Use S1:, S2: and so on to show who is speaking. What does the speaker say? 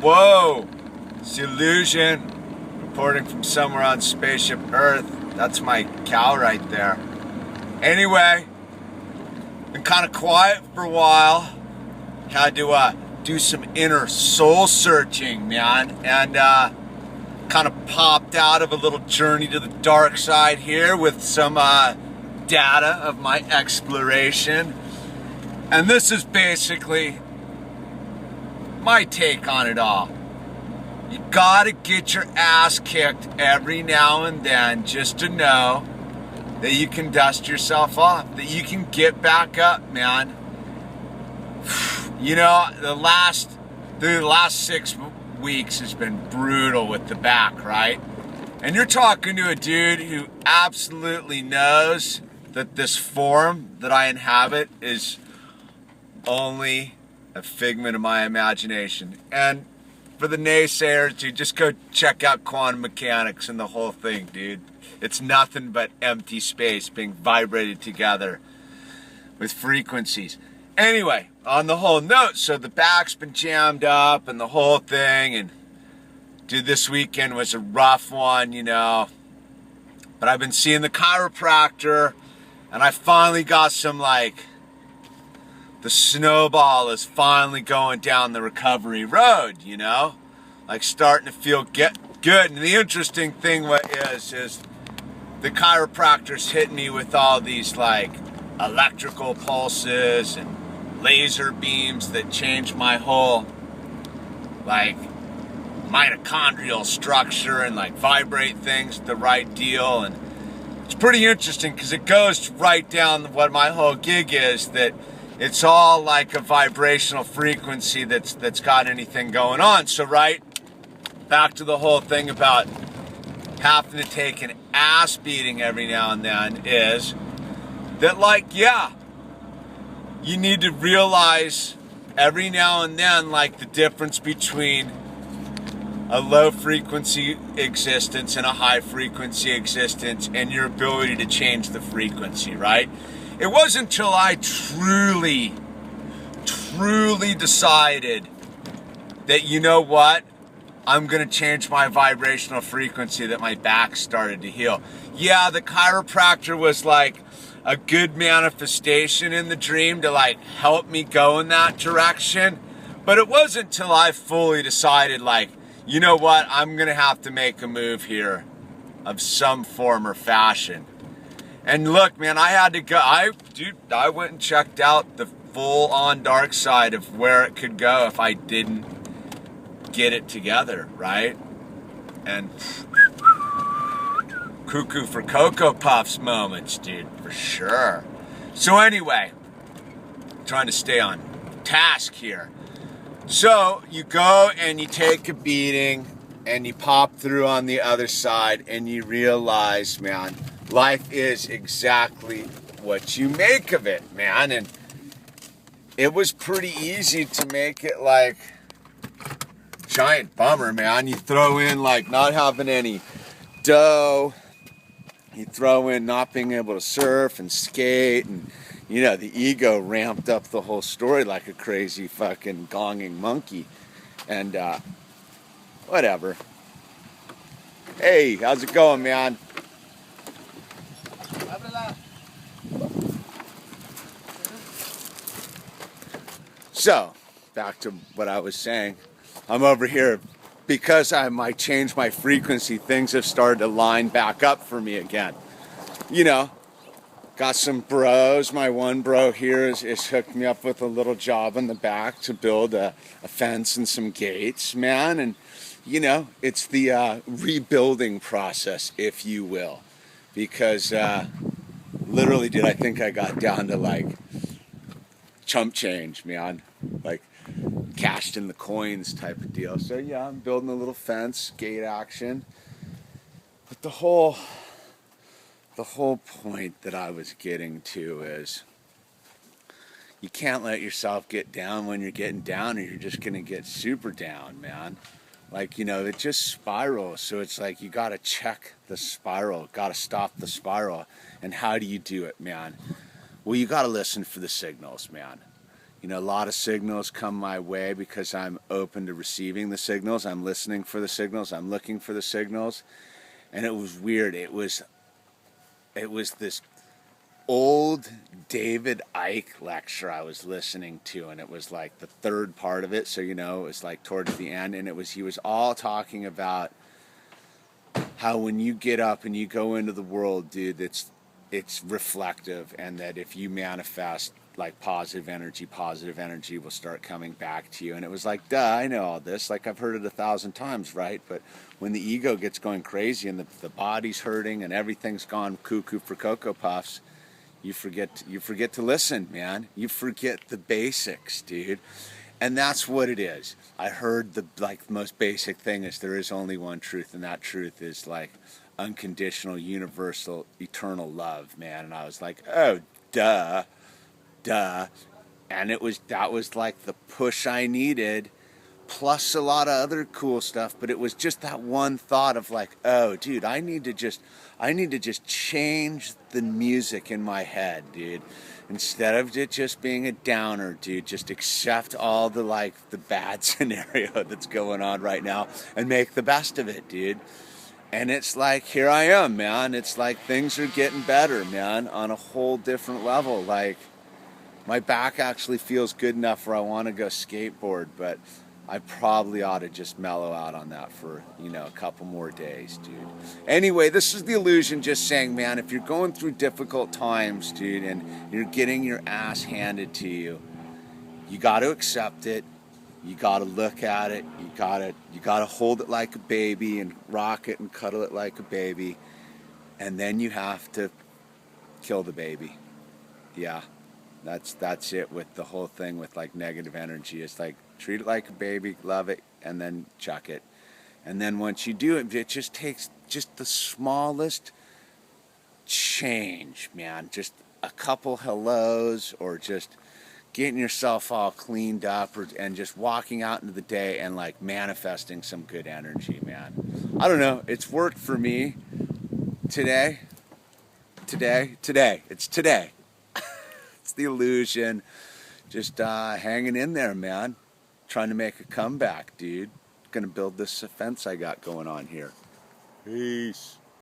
S1: Whoa! It's the Illusion, reporting from somewhere on Spaceship Earth. That's my cow right there. Anyway, been kind of quiet for a while. Had to do some inner soul searching, man, and kind of popped out of a little journey to the dark side here with some data of my exploration. And this is basically my take on it all. You gotta get your ass kicked every now and then just to know that you can dust yourself off, that you can get back up, man. You know, the last 6 weeks has been brutal with the back, right? And you're talking to a dude who absolutely knows that this form that I inhabit is only a figment of my imagination. And for the naysayers, dude, just go check out quantum mechanics and the whole thing, dude. It's nothing but empty space being vibrated together with frequencies. Anyway, on the whole note, so the back's been jammed up and the whole thing, and dude, this weekend was a rough one, you know. But I've been seeing the chiropractor, and I finally got some, like, the snowball is finally going down the recovery road, you know? Like, starting to feel good. And the interesting thing is the chiropractor's hitting me with all these, like, electrical pulses and laser beams that change my whole, like, mitochondrial structure and, like, vibrate things the right deal. And it's pretty interesting because it goes right down what my whole gig is, that it's all like a vibrational frequency that's got anything going on. So, right, back to the whole thing about having to take an ass beating every now and then is that, like, yeah, you need to realize every now and then, like, the difference between a low frequency existence and a high frequency existence and your ability to change the frequency, right? It wasn't until I truly decided that, you know what, I'm going to change my vibrational frequency, that my back started to heal. Yeah, the chiropractor was like a good manifestation in the dream to, like, help me go in that direction. But it wasn't until I fully decided, like, you know what, I'm going to have to make a move here of some form or fashion. And look, man, I had to go. I went and checked out the full-on dark side of where it could go if I didn't get it together, right? And cuckoo for Cocoa Puffs moments, dude, for sure. So anyway, trying to stay on task here. So you go and you take a beating and you pop through on the other side and you realize, man, life is exactly what you make of it, man. And it was pretty easy to make it like giant bummer, man. You throw in, like, not having any dough. You throw in not being able to surf and skate, and, you know, the ego ramped up the whole story like a crazy fucking gonging monkey. And whatever. Hey, how's it going, man? So, back to what I was saying. I'm over here because I might change my frequency. Things have started to line back up for me again. You know, got some bros. My one bro here is hooked me up with a little job in the back to build a fence and some gates, man. And, you know, it's the rebuilding process, if you will. Because literally, dude, I think I got down to, like, chump change, man. Like, cashed in the coins type of deal. So, yeah, I'm building a little fence, gate action. But the whole point that I was getting to is you can't let yourself get down when you're getting down, or you're just going to get super down, man. Like, you know, it just spirals. So it's like you got to check the spiral, got to stop the spiral. And how do you do it, man? Well, you got to listen for the signals, man. You know, a lot of signals come my way because I'm open to receiving the signals. I'm listening for the signals. I'm looking for the signals. And it was weird. It was this old David Icke lecture I was listening to, and it was like the third part of it. So, you know, it was like towards the end, and he was all talking about how when you get up and you go into the world, dude, it's reflective, and that if you manifest like positive energy will start coming back to you. And it was like, duh, I know all this. Like, I've heard it 1,000 times, right? But when the ego gets going crazy and the body's hurting and everything's gone cuckoo for Cocoa Puffs, you forget to listen, man. You forget the basics, dude. And that's what it is. I heard the most basic thing is there is only one truth, and that truth is like unconditional, universal, eternal love, man. And I was like, oh, duh. And that was like the push I needed, plus a lot of other cool stuff. But it was just that one thought of like, oh, dude, I need to just change the music in my head, dude. Instead of it just being a downer, dude, just accept all the bad scenario that's going on right now and make the best of it, dude. And it's like, here I am, man. It's like things are getting better, man, on a whole different level. Like, my back actually feels good enough where I want to go skateboard, but I probably ought to just mellow out on that for, a couple more days, dude. Anyway, this is the illusion, just saying, man, if you're going through difficult times, dude, and you're getting your ass handed to you, you got to accept it. You got to look at it. You got to hold it like a baby and rock it and cuddle it like a baby. And then you have to kill the baby. Yeah. That's it with the whole thing with like negative energy. It's like, treat it like a baby, love it, and then chuck it. And then once you do it, it just takes just the smallest change, man. Just a couple hellos, or just getting yourself all cleaned up, and just walking out into the day and like manifesting some good energy, man. I don't know. It's worked for me today. It's today. It's the illusion. Just hanging in there, man. Trying to make a comeback, dude. Gonna build this fence I got going on here. Peace.